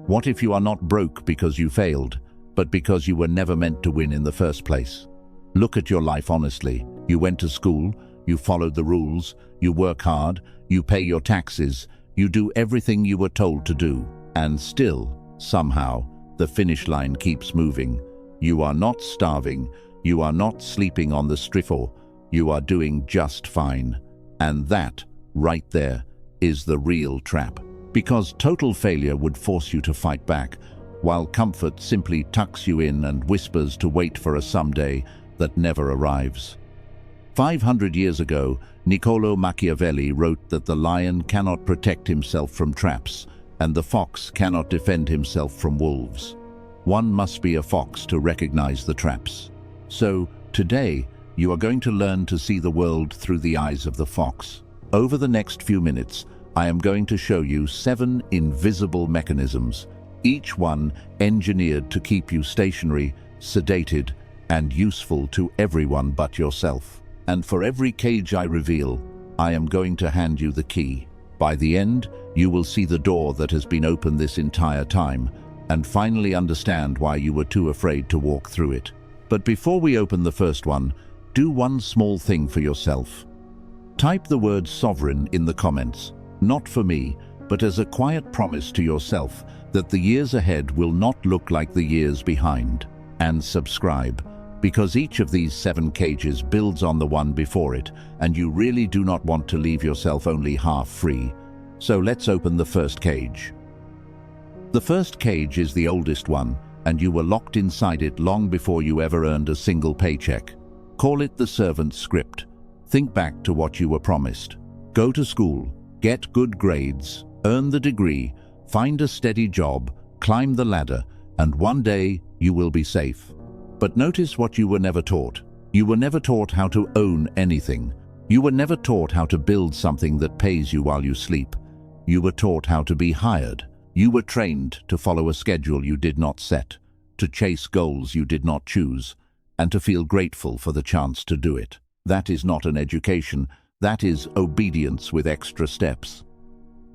What if you are not broke because you failed, but because you were never meant to win in the first place? Look at your life honestly. You went to school, you followed the rules, you work hard, you pay your taxes, you do everything you were told to do, and still, somehow, the finish line keeps moving. You are not starving, you are not sleeping on the street, you are doing just fine. And that, right there, is the real trap. Because total failure would force you to fight back, while comfort simply tucks you in and whispers to wait for a someday that never arrives. 500 years ago, Niccolo Machiavelli wrote that the lion cannot protect himself from traps, and the fox cannot defend himself from wolves. One must be a fox to recognize the traps. So, today, you are going to learn to see the world through the eyes of the fox. Over the next few minutes, I am going to show you 7 invisible mechanisms, each one engineered to keep you stationary, sedated, and useful to everyone but yourself. And for every cage I reveal, I am going to hand you the key. By the end, you will see the door that has been open this entire time, and finally understand why you were too afraid to walk through it. But before we open the first one, do one small thing for yourself. Type the word sovereign in the comments, not for me, but as a quiet promise to yourself that the years ahead will not look like the years behind. And subscribe, because each of these 7 cages builds on the one before it, and you really do not want to leave yourself only half free. So let's open the first cage. The first cage is the oldest one, and you were locked inside it long before you ever earned a single paycheck. Call it the servant script. Think back to what you were promised. Go to school, get good grades, earn the degree, find a steady job, climb the ladder, and one day you will be safe. But notice what you were never taught. You were never taught how to own anything. You were never taught how to build something that pays you while you sleep. You were taught how to be hired. You were trained to follow a schedule you did not set, to chase goals you did not choose, and to feel grateful for the chance to do it. That is not an education, that is obedience with extra steps.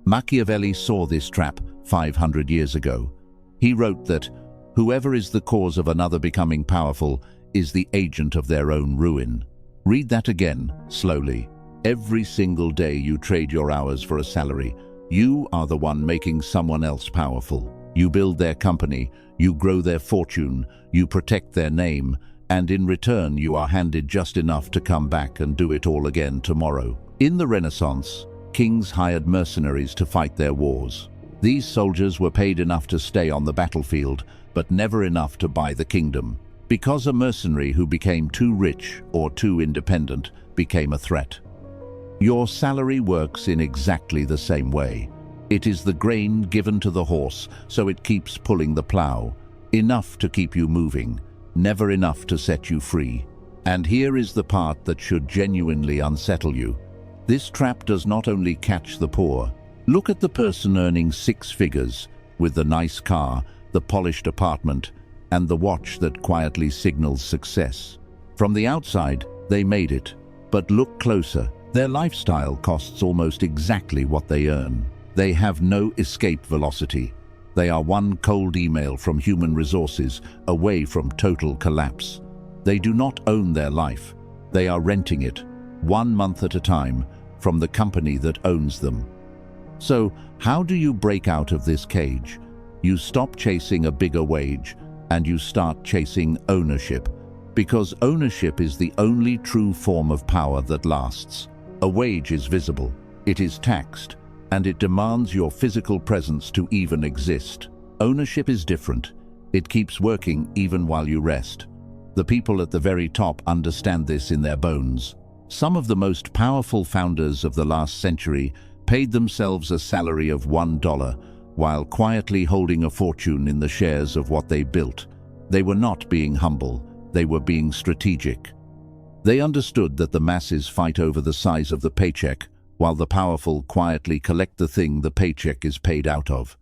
Machiavelli saw this trap 500 years ago. He wrote that, "Whoever is the cause of another becoming powerful is the agent of their own ruin." Read that again, slowly. Every single day you trade your hours for a salary, you are the one making someone else powerful. You build their company, you grow their fortune, you protect their name, and in return you are handed just enough to come back and do it all again tomorrow. In the Renaissance, kings hired mercenaries to fight their wars. These soldiers were paid enough to stay on the battlefield, but never enough to buy the kingdom, because a mercenary who became too rich or too independent became a threat. Your salary works in exactly the same way. It is the grain given to the horse, so it keeps pulling the plow. Enough to keep you moving, never enough to set you free. And here is the part that should genuinely unsettle you. This trap does not only catch the poor. Look at the person earning 6 figures, with the nice car, the polished apartment, and the watch that quietly signals success. From the outside, they made it. But look closer. Their lifestyle costs almost exactly what they earn. They have no escape velocity. They are one cold email from human resources away from total collapse. They do not own their life. They are renting it, 1 month at a time, from the company that owns them. So, how do you break out of this cage? You stop chasing a bigger wage, and you start chasing ownership. Because ownership is the only true form of power that lasts. A wage is visible, it is taxed, and it demands your physical presence to even exist. Ownership is different. It keeps working even while you rest. The people at the very top understand this in their bones. Some of the most powerful founders of the last century paid themselves a salary of $1 while quietly holding a fortune in the shares of what they built. They were not being humble, they were being strategic. They understood that the masses fight over the size of the paycheck, while the powerful quietly collect the thing the paycheck is paid out of.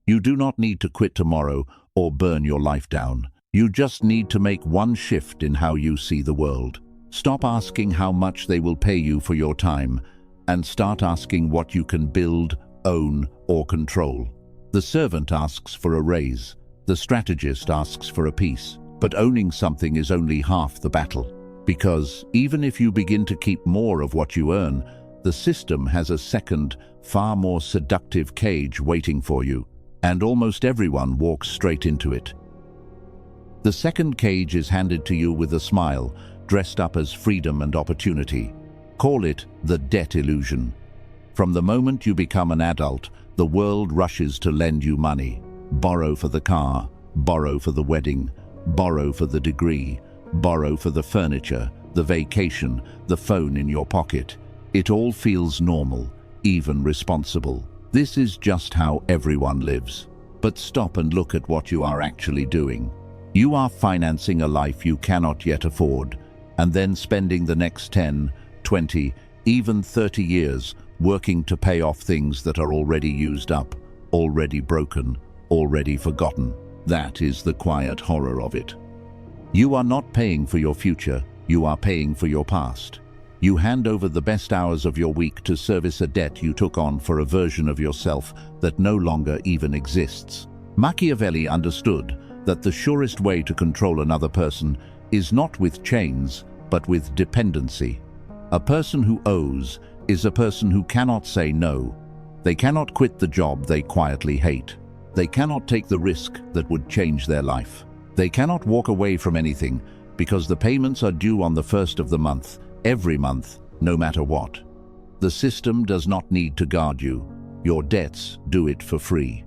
You do not need to quit tomorrow or burn your life down. You just need to make one shift in how you see the world. Stop asking how much they will pay you for your time, and start asking what you can build, own, or control. The The servant asks for a raise. The strategist asks for a peace. But owning something is only half the battle. Because even if you begin to keep more of what you earn, the system has a second, far more seductive cage waiting for you, and almost everyone walks straight into it. The second cage is handed to you with a smile, dressed up as freedom and opportunity. Call it the debt illusion. From the moment you become an adult, the world rushes to lend you money. Borrow for the car, borrow for the wedding, borrow for the degree, borrow for the furniture, the vacation, the phone in your pocket. It all feels normal, even responsible. This is just how everyone lives. But stop and look at what you are actually doing. You are financing a life you cannot yet afford, and then spending the next 10, 20, even 30 years working to pay off things that are already used up, already broken, already forgotten. That is the quiet horror of it. You are not paying for your future, you are paying for your past. You hand over the best hours of your week to service a debt you took on for a version of yourself that no longer even exists. Machiavelli understood that the surest way to control another person is not with chains, but with dependency. A person who owes is a person who cannot say no. They cannot quit the job they quietly hate. They cannot take the risk that would change their life. They cannot walk away from anything because the payments are due on the first of the month, every month, no matter what. The system does not need to guard you. Your debts do it for free.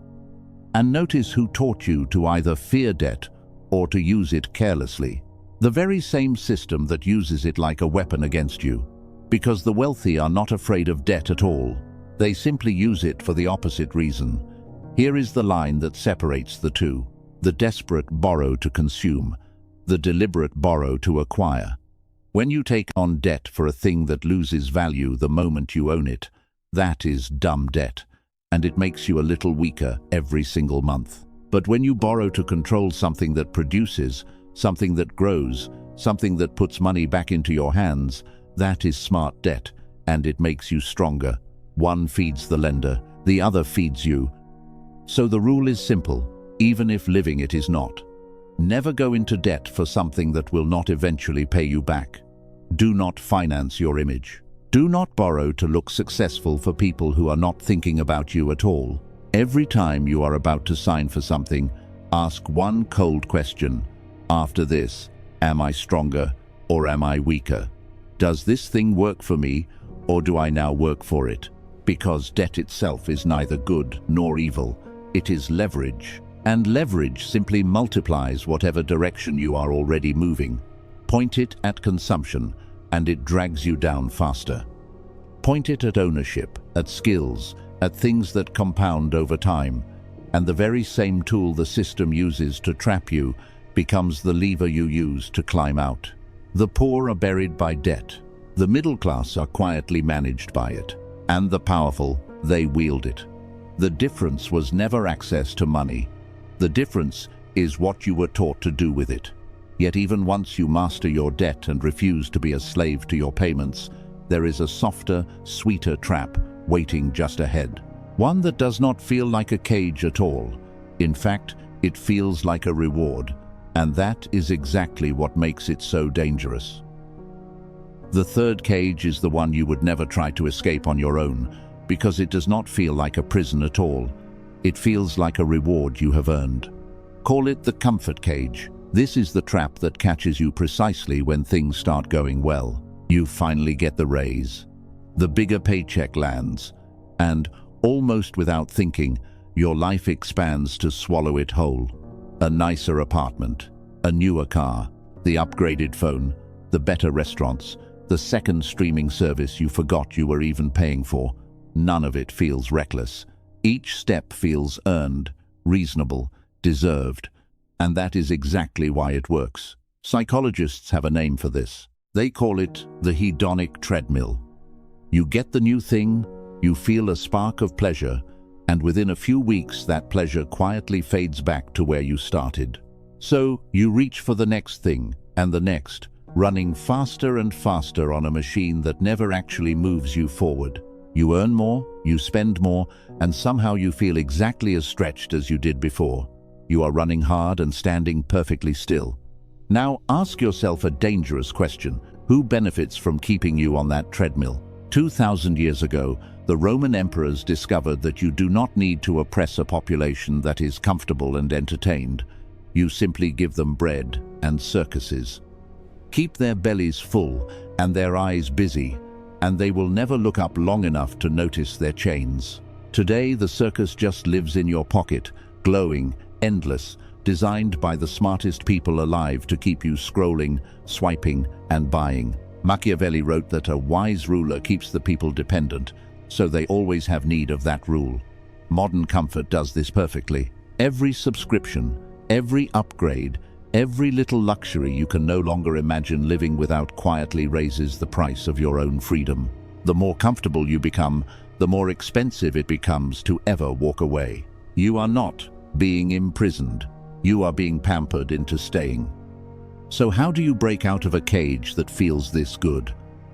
And notice who taught you to either fear debt or to use it carelessly. The very same system that uses it like a weapon against you. Because the wealthy are not afraid of debt at all. They simply use it for the opposite reason. Here is the line that separates the two. The desperate borrow to consume. The deliberate borrow to acquire. When you take on debt for a thing that loses value the moment you own it, that is dumb debt, and it makes you a little weaker every single month. But when you borrow to control something that produces, something that grows, something that puts money back into your hands, that is smart debt, and it makes you stronger. One feeds the lender, the other feeds you. So the rule is simple, even if living it is not. Never go into debt for something that will not eventually pay you back. Do not finance your image. Do not borrow to look successful for people who are not thinking about you at all. Every time you are about to sign for something, ask one cold question. After this, am I stronger or am I weaker? Does this thing work for me, or do I now work for it? Because debt itself is neither good nor evil. It is leverage. And leverage simply multiplies whatever direction you are already moving. Point it at consumption, and it drags you down faster. Point it at ownership, at skills, at things that compound over time, and the very same tool the system uses to trap you becomes the lever you use to climb out. The poor are buried by debt. The middle class are quietly managed by it. And the powerful, they wield it. The difference was never access to money. The difference is what you were taught to do with it. Yet even once you master your debt and refuse to be a slave to your payments, there is a softer, sweeter trap waiting just ahead. One that does not feel like a cage at all. In fact, it feels like a reward. And that is exactly what makes it so dangerous. The third cage is the one you would never try to escape on your own, because it does not feel like a prison at all. It feels like a reward you have earned. Call it the comfort cage. This is the trap that catches you precisely when things start going well. You finally get the raise. The bigger paycheck lands, and, almost without thinking, your life expands to swallow it whole. A nicer apartment, a newer car, the upgraded phone, the better restaurants, the second streaming service you forgot you were even paying for. None of it feels reckless. Each step feels earned, reasonable, deserved, and that is exactly why it works. Psychologists have a name for this. They call it the hedonic treadmill. You get the new thing, you feel a spark of pleasure, and within a few weeks that pleasure quietly fades back to where you started. So you reach for the next thing, and the next, running faster and faster on a machine that never actually moves you forward. You earn more, you spend more, and somehow you feel exactly as stretched as you did before. You are running hard and standing perfectly still. Now ask yourself a dangerous question. Who benefits from keeping you on that treadmill? 2,000 years ago, the Roman emperors discovered that you do not need to oppress a population that is comfortable and entertained. You simply give them bread and circuses. Keep their bellies full and their eyes busy, and they will never look up long enough to notice their chains. Today, the circus just lives in your pocket, glowing, endless, designed by the smartest people alive to keep you scrolling, swiping, and buying. Machiavelli wrote that a wise ruler keeps the people dependent, so they always have need of that rule. Modern comfort does this perfectly. Every subscription, every upgrade, every little luxury you can no longer imagine living without quietly raises the price of your own freedom. The more comfortable you become, the more expensive it becomes to ever walk away. You are not being imprisoned. You are being pampered into staying. So how do you break out of a cage that feels this good?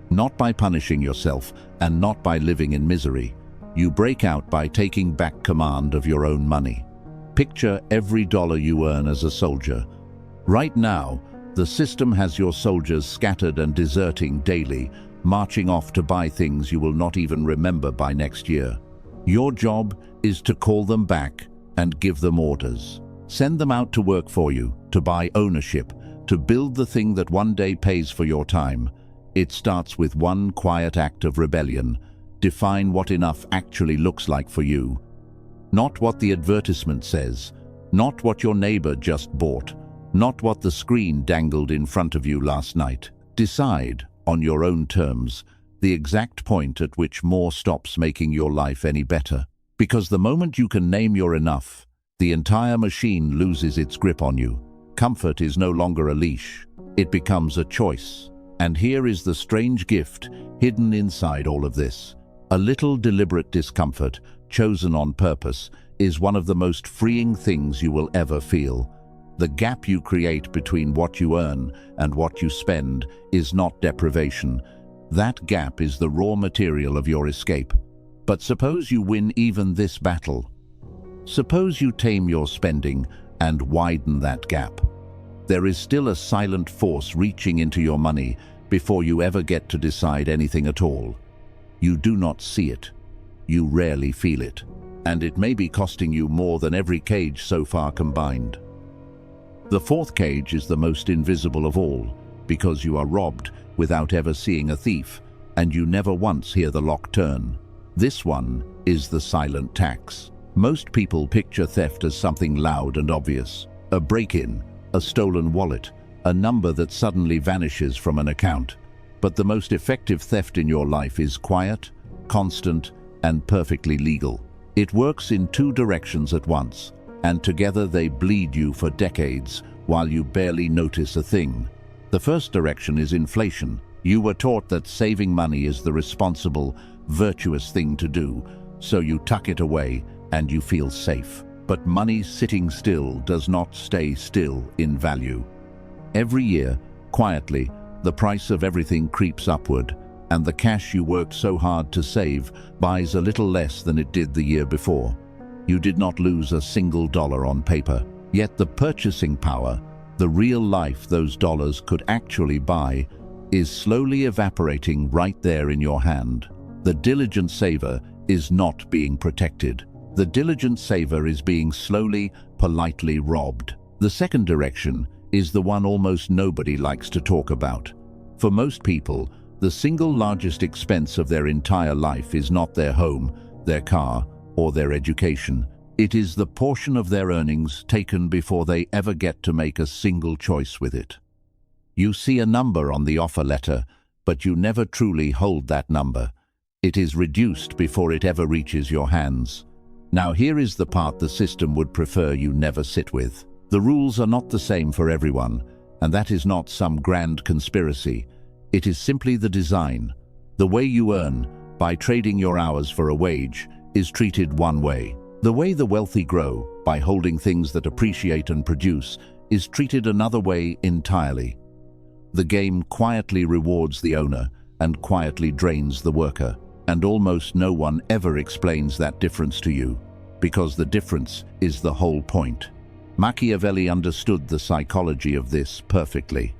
Not by punishing yourself and not by living in misery. You break out by taking back command of your own money. Picture every dollar you earn as a soldier. Right now, the system has your soldiers scattered and deserting daily, marching off to buy things you will not even remember by next year. Your job is to call them back and give them orders. Send them out to work for you, to buy ownership, to build the thing that one day pays for your time. It starts with one quiet act of rebellion. Define what enough actually looks like for you. Not what the advertisement says, not what your neighbor just bought, not what the screen dangled in front of you last night. Decide, on your own terms, the exact point at which more stops making your life any better. Because the moment you can name your enough, the entire machine loses its grip on you. Comfort is no longer a leash. It becomes a choice. And here is the strange gift hidden inside all of this. A little deliberate discomfort, chosen on purpose, is one of the most freeing things you will ever feel. The gap you create between what you earn and what you spend is not deprivation. That gap is the raw material of your escape. But suppose you win even this battle. Suppose you tame your spending and widen that gap. There is still a silent force reaching into your money before you ever get to decide anything at all. You do not see it. You rarely feel it. And it may be costing you more than every cage so far combined. The fourth cage is the most invisible of all, because you are robbed without ever seeing a thief, and you never once hear the lock turn. This one is the silent tax. Most people picture theft as something loud and obvious. A break-in, a stolen wallet, a number that suddenly vanishes from an account. But the most effective theft in your life is quiet, constant, and perfectly legal. It works in two directions at once, and together they bleed you for decades while you barely notice a thing. The first direction is inflation. You were taught that saving money is the responsible, virtuous thing to do, so you tuck it away and you feel safe. But money sitting still does not stay still in value. Every year, quietly, the price of everything creeps upward, and the cash you worked so hard to save buys a little less than it did the year before. You did not lose a single dollar on paper, yet the purchasing power, the real life those dollars could actually buy, is slowly evaporating right there in your hand. The diligent saver is not being protected. The diligent saver is being slowly, politely robbed. The second direction is the one almost nobody likes to talk about. For most people, the single largest expense of their entire life is not their home, their car, or their education. It is the portion of their earnings taken before they ever get to make a single choice with it. You see a number on the offer letter, but you never truly hold that number. It is reduced before it ever reaches your hands. Now here is the part the system would prefer you never sit with. The rules are not the same for everyone, and that is not some grand conspiracy. It is simply the design. The way you earn, by trading your hours for a wage, is treated one way. The way the wealthy grow, by holding things that appreciate and produce, is treated another way entirely. The game quietly rewards the owner and quietly drains the worker. And almost no one ever explains that difference to you, because the difference is the whole point. Machiavelli understood the psychology of this perfectly.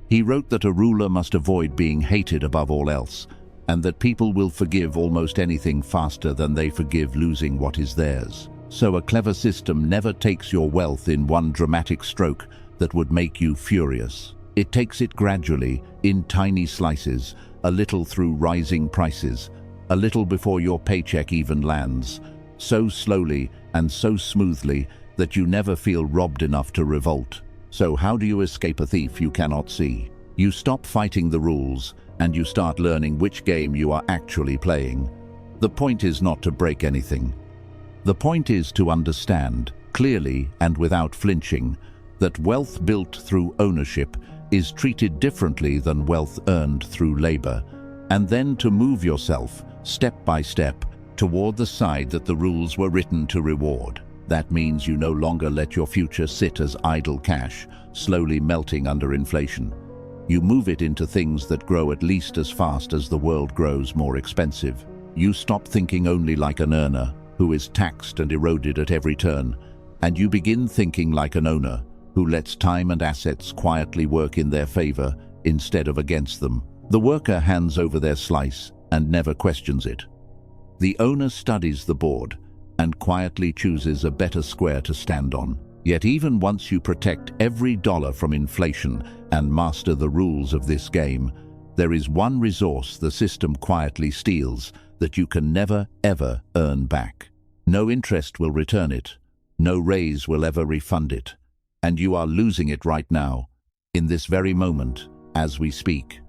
He wrote that a ruler must avoid being hated above all else, and that people will forgive almost anything faster than they forgive losing what is theirs. So a clever system never takes your wealth in one dramatic stroke that would make you furious. It takes it gradually, in tiny slices, a little through rising prices, a little before your paycheck even lands, so slowly and so smoothly that you never feel robbed enough to revolt. So how do you escape a thief you cannot see? You stop fighting the rules, and you start learning which game you are actually playing. The point is not to break anything. The point is to understand, clearly and without flinching, that wealth built through ownership is treated differently than wealth earned through labor, and then to move yourself, step by step, toward the side that the rules were written to reward. That means you no longer let your future sit as idle cash, slowly melting under inflation. You move it into things that grow at least as fast as the world grows more expensive. You stop thinking only like an earner, who is taxed and eroded at every turn, and you begin thinking like an owner, who lets time and assets quietly work in their favor instead of against them. The worker hands over their slice and never questions it. The owner studies the board and quietly chooses a better square to stand on. Yet even once you protect every dollar from inflation and master the rules of this game, there is one resource the system quietly steals that you can never, ever earn back. No interest will return it. No raise will ever refund it. And you are losing it right now, in this very moment, as we speak.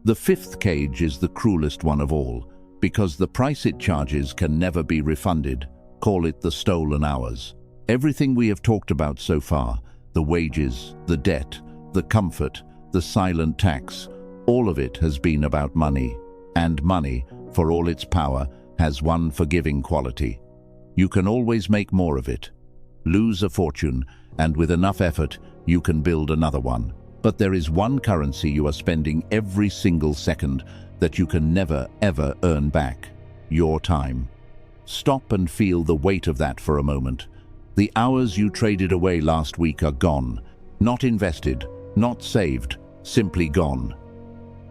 The fifth cage is the cruelest one of all, because the price it charges can never be refunded. Call it the stolen hours. Everything we have talked about so far, the wages, the debt, the comfort, the silent tax, all of it has been about money. And money, for all its power, has one forgiving quality. You can always make more of it. Lose a fortune, and with enough effort, you can build another one. But there is one currency you are spending every single second that you can never, ever earn back: your time. Stop and feel the weight of that for a moment. The hours you traded away last week are gone. Not invested, not saved, simply gone.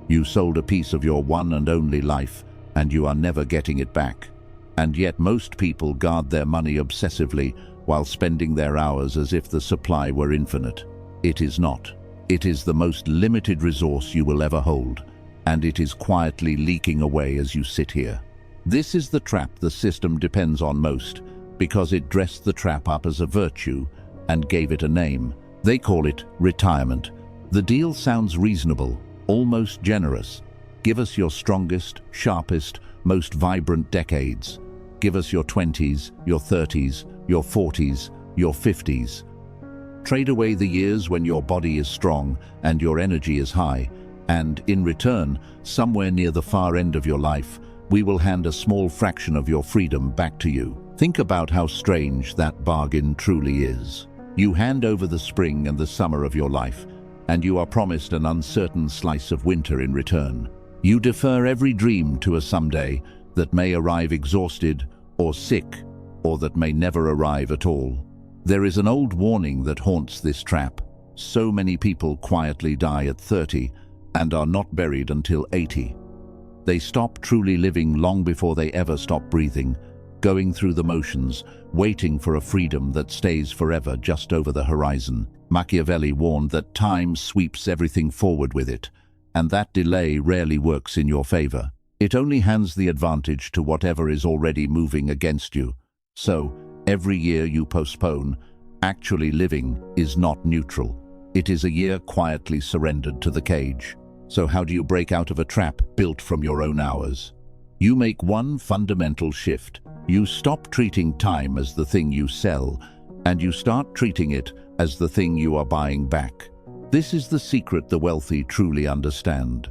You sold a piece of your one and only life, and you are never getting it back. And yet most people guard their money obsessively while spending their hours as if the supply were infinite. It is not. It is the most limited resource you will ever hold, and it is quietly leaking away as you sit here. This is the trap the system depends on most, because it dressed the trap up as a virtue and gave it a name. They call it retirement. The deal sounds reasonable, almost generous. Give us your strongest, sharpest, most vibrant decades. Give us your 20s, your 30s, your 40s, your 50s. Trade away the years when your body is strong and your energy is high, and in return, somewhere near the far end of your life, we will hand a small fraction of your freedom back to you. Think about how strange that bargain truly is. You hand over the spring and the summer of your life, and you are promised an uncertain slice of winter in return. You defer every dream to a someday that may arrive exhausted or sick, or that may never arrive at all. There is an old warning that haunts this trap. So many people quietly die at 30 and are not buried until 80. They stop truly living long before they ever stop breathing, going through the motions, waiting for a freedom that stays forever just over the horizon. Machiavelli warned that time sweeps everything forward with it, and that delay rarely works in your favor. It only hands the advantage to whatever is already moving against you. So, every year you postpone, actually living is not neutral. It is a year quietly surrendered to the cage. So how do you break out of a trap built from your own hours? You make one fundamental shift. You stop treating time as the thing you sell, and you start treating it as the thing you are buying back. This is the secret the wealthy truly understand.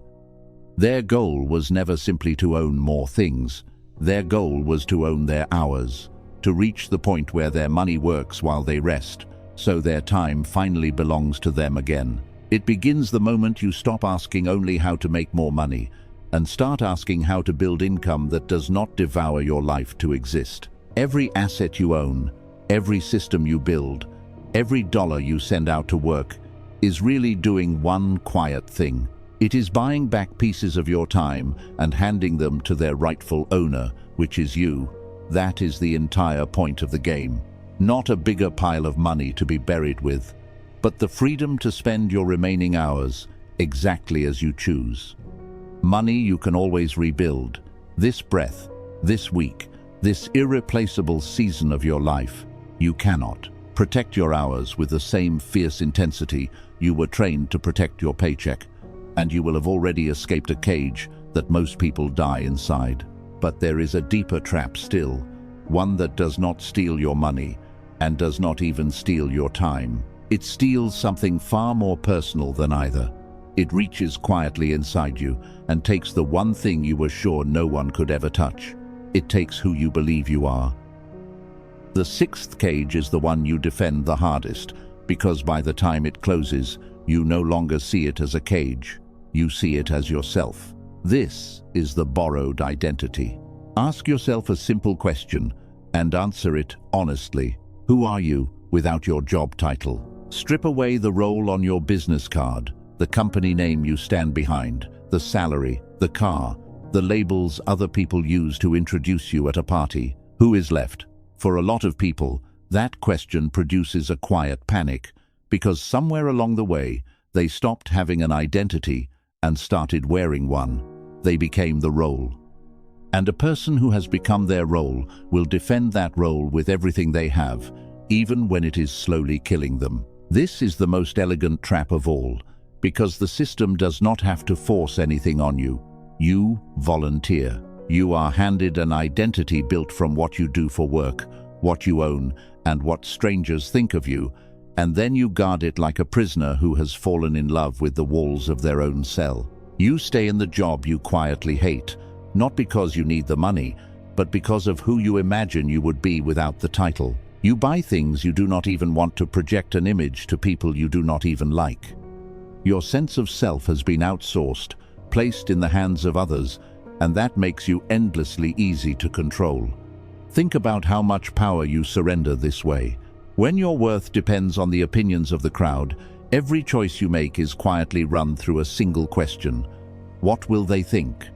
Their goal was never simply to own more things. Their goal was to own their hours, to reach the point where their money works while they rest, so their time finally belongs to them again. It begins the moment you stop asking only how to make more money, and start asking how to build income that does not devour your life to exist. Every asset you own, every system you build, every dollar you send out to work is really doing one quiet thing. It is buying back pieces of your time and handing them to their rightful owner, which is you. That is the entire point of the game. Not a bigger pile of money to be buried with, but the freedom to spend your remaining hours exactly as you choose. Money you can always rebuild. This breath, this week, this irreplaceable season of your life, you cannot. Protect your hours with the same fierce intensity you were trained to protect your paycheck, and you will have already escaped a cage that most people die inside. But there is a deeper trap still, one that does not steal your money and does not even steal your time. It steals something far more personal than either. It reaches quietly inside you and takes the one thing you were sure no one could ever touch. It takes who you believe you are. The sixth cage is the one you defend the hardest, because by the time it closes, you no longer see it as a cage. You see it as yourself. This is the borrowed identity. Ask yourself a simple question and answer it honestly. Who are you without your job title? Strip away the role on your business card, the company name you stand behind, the salary, the car, the labels other people use to introduce you at a party. Who is left? For a lot of people, that question produces a quiet panic, because somewhere along the way, they stopped having an identity and started wearing one. They became the role. And a person who has become their role will defend that role with everything they have, even when it is slowly killing them. This is the most elegant trap of all, because the system does not have to force anything on you. You volunteer. You are handed an identity built from what you do for work, what you own, and what strangers think of you, and then you guard it like a prisoner who has fallen in love with the walls of their own cell. You stay in the job you quietly hate, not because you need the money, but because of who you imagine you would be without the title. You buy things you do not even want to project an image to people you do not even like. Your sense of self has been outsourced, placed in the hands of others, and that makes you endlessly easy to control. Think about how much power you surrender this way. When your worth depends on the opinions of the crowd, every choice you make is quietly run through a single question. What will they think?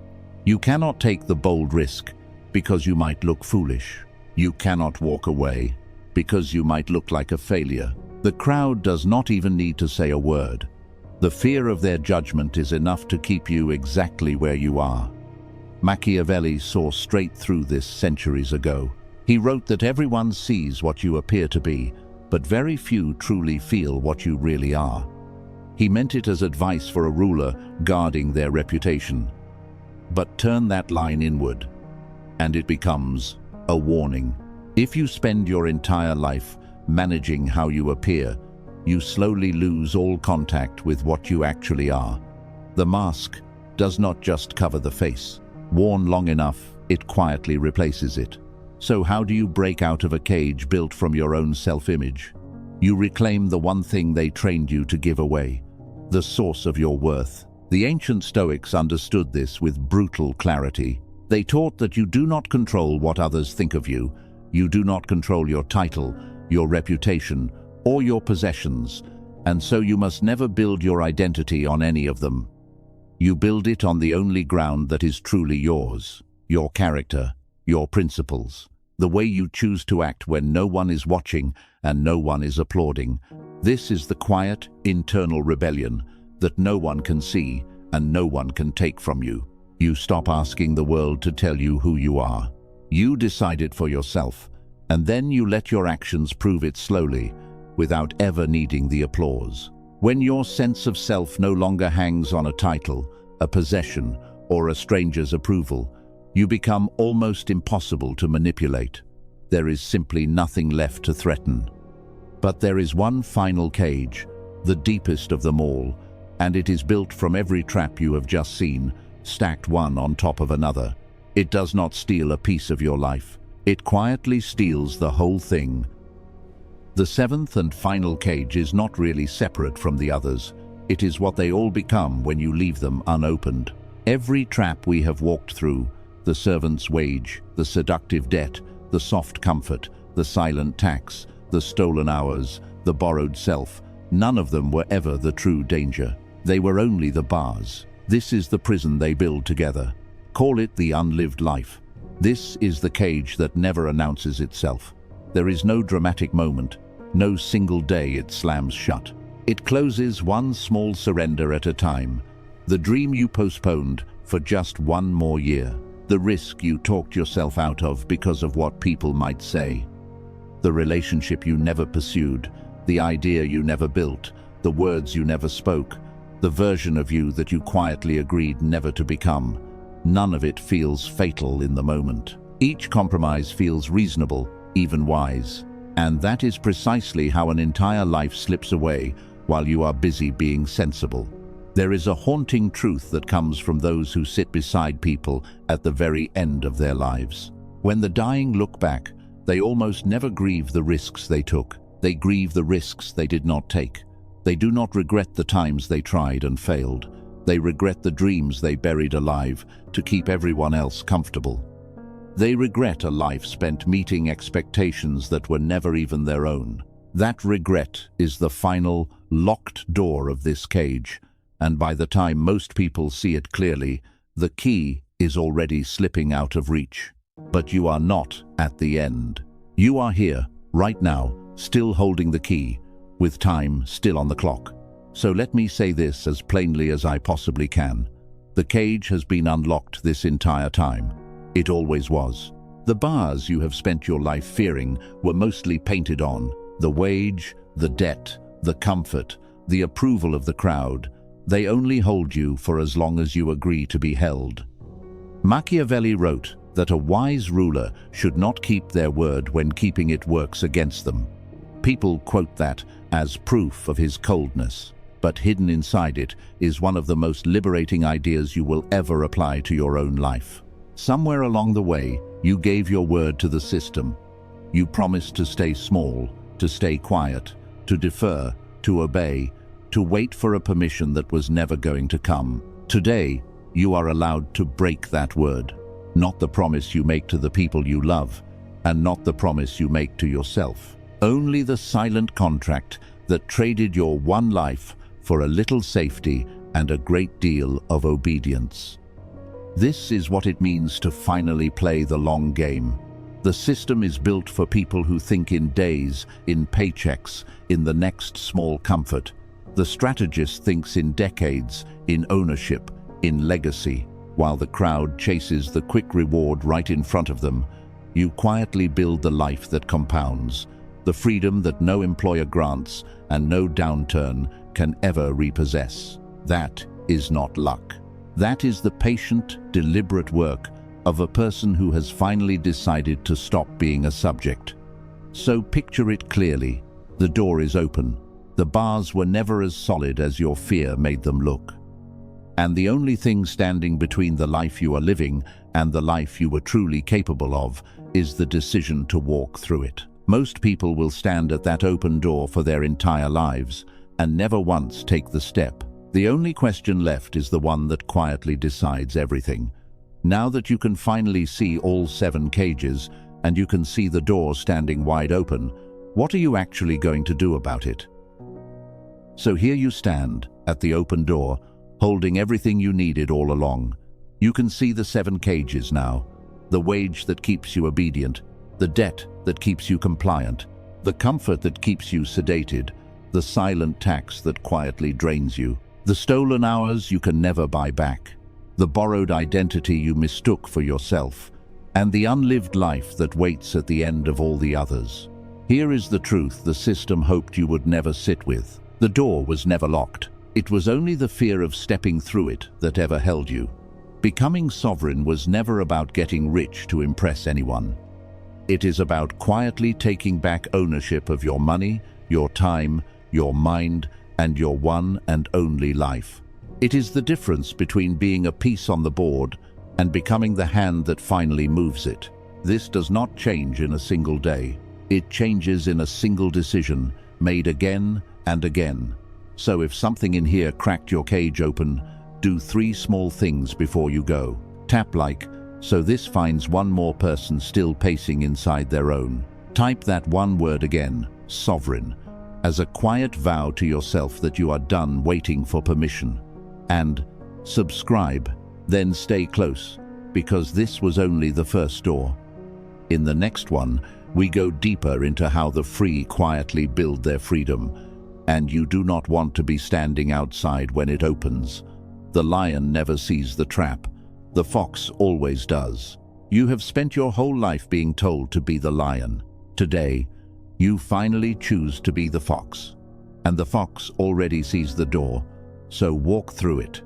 You cannot take the bold risk because you might look foolish. You cannot walk away because you might look like a failure. The crowd does not even need to say a word. The fear of their judgment is enough to keep you exactly where you are. Machiavelli saw straight through this centuries ago. He wrote that everyone sees what you appear to be, but very few truly feel what you really are. He meant it as advice for a ruler guarding their reputation. But turn that line inward, and it becomes a warning. If you spend your entire life managing how you appear, you slowly lose all contact with what you actually are. The mask does not just cover the face. Worn long enough, it quietly replaces it. So how do you break out of a cage built from your own self-image? You reclaim the one thing they trained you to give away, the source of your worth. The ancient Stoics understood this with brutal clarity. They taught that you do not control what others think of you. You do not control your title, your reputation, or your possessions, and so you must never build your identity on any of them. You build it on the only ground that is truly yours, your character, your principles, the way you choose to act when no one is watching and no one is applauding. This is the quiet, internal rebellion that no one can see and no one can take from you. You stop asking the world to tell you who you are. You decide it for yourself, and then you let your actions prove it slowly, without ever needing the applause. When your sense of self no longer hangs on a title, a possession, or a stranger's approval, you become almost impossible to manipulate. There is simply nothing left to threaten. But there is one final cage, the deepest of them all, and it is built from every trap you have just seen, stacked one on top of another. It does not steal a piece of your life. It quietly steals the whole thing. The seventh and final cage is not really separate from the others. It is what they all become when you leave them unopened. Every trap we have walked through, the servant's wage, the seductive debt, the soft comfort, the silent tax, the stolen hours, the borrowed self, none of them were ever the true danger. They were only the bars. This is the prison they build together. Call it the unlived life. This is the cage that never announces itself. There is no dramatic moment, no single day it slams shut. It closes one small surrender at a time. The dream you postponed for just one more year. The risk you talked yourself out of because of what people might say. The relationship you never pursued, the idea you never built, the words you never spoke, the version of you that you quietly agreed never to become. None of it feels fatal in the moment. Each compromise feels reasonable, even wise. And that is precisely how an entire life slips away while you are busy being sensible. There is a haunting truth that comes from those who sit beside people at the very end of their lives. When the dying look back, they almost never grieve the risks they took. They grieve the risks they did not take. They do not regret the times they tried and failed. They regret the dreams they buried alive to keep everyone else comfortable. They regret a life spent meeting expectations that were never even their own. That regret is the final, locked door of this cage, and by the time most people see it clearly, the key is already slipping out of reach. But you are not at the end. You are here, right now, still holding the key, with time still on the clock. So let me say this as plainly as I possibly can. The cage has been unlocked this entire time. It always was. The bars you have spent your life fearing were mostly painted on. The wage, the debt, the comfort, the approval of the crowd. They only hold you for as long as you agree to be held. Machiavelli wrote that a wise ruler should not keep their word when keeping it works against them. People quote that as proof of his coldness, but hidden inside it is one of the most liberating ideas you will ever apply to your own life. Somewhere along the way, you gave your word to the system. You promised to stay small, to stay quiet, to defer, to obey, to wait for a permission that was never going to come. Today, you are allowed to break that word. Not the promise you make to the people you love, and not the promise you make to yourself. Only the silent contract that traded your one life for a little safety and a great deal of obedience. This is what it means to finally play the long game. The system is built for people who think in days, in paychecks, in the next small comfort. The strategist thinks in decades, in ownership, in legacy. While the crowd chases the quick reward right in front of them, you quietly build the life that compounds, the freedom that no employer grants and no downturn can ever repossess. That is not luck. That is the patient, deliberate work of a person who has finally decided to stop being a subject. So picture it clearly. The door is open. The bars were never as solid as your fear made them look. And the only thing standing between the life you are living and the life you were truly capable of is the decision to walk through it. Most people will stand at that open door for their entire lives and never once take the step. The only question left is the one that quietly decides everything. Now that you can finally see all 7 cages and you can see the door standing wide open, what are you actually going to do about it? So here you stand at the open door, holding everything you needed all along. You can see the 7 cages now, the wage that keeps you obedient, the debt that keeps you compliant, the comfort that keeps you sedated, the silent tax that quietly drains you, the stolen hours you can never buy back, the borrowed identity you mistook for yourself, and the unlived life that waits at the end of all the others. Here is the truth the system hoped you would never sit with. The door was never locked. It was only the fear of stepping through it that ever held you. Becoming sovereign was never about getting rich to impress anyone. It is about quietly taking back ownership of your money, your time, your mind, and your one and only life. It is the difference between being a piece on the board and becoming the hand that finally moves it. This does not change in a single day. It changes in a single decision, made again and again. So if something in here cracked your cage open, Do 3 small things before you go. Tap like, so this finds one more person still pacing inside their own. Type that one word again, sovereign, as a quiet vow to yourself that you are done waiting for permission. And subscribe, then stay close, because this was only the first door. In the next one, we go deeper into how the free quietly build their freedom, and you do not want to be standing outside when it opens. The lion never sees the trap. The fox always does. You have spent your whole life being told to be the lion. Today, you finally choose to be the fox. And the fox already sees the door, so walk through it.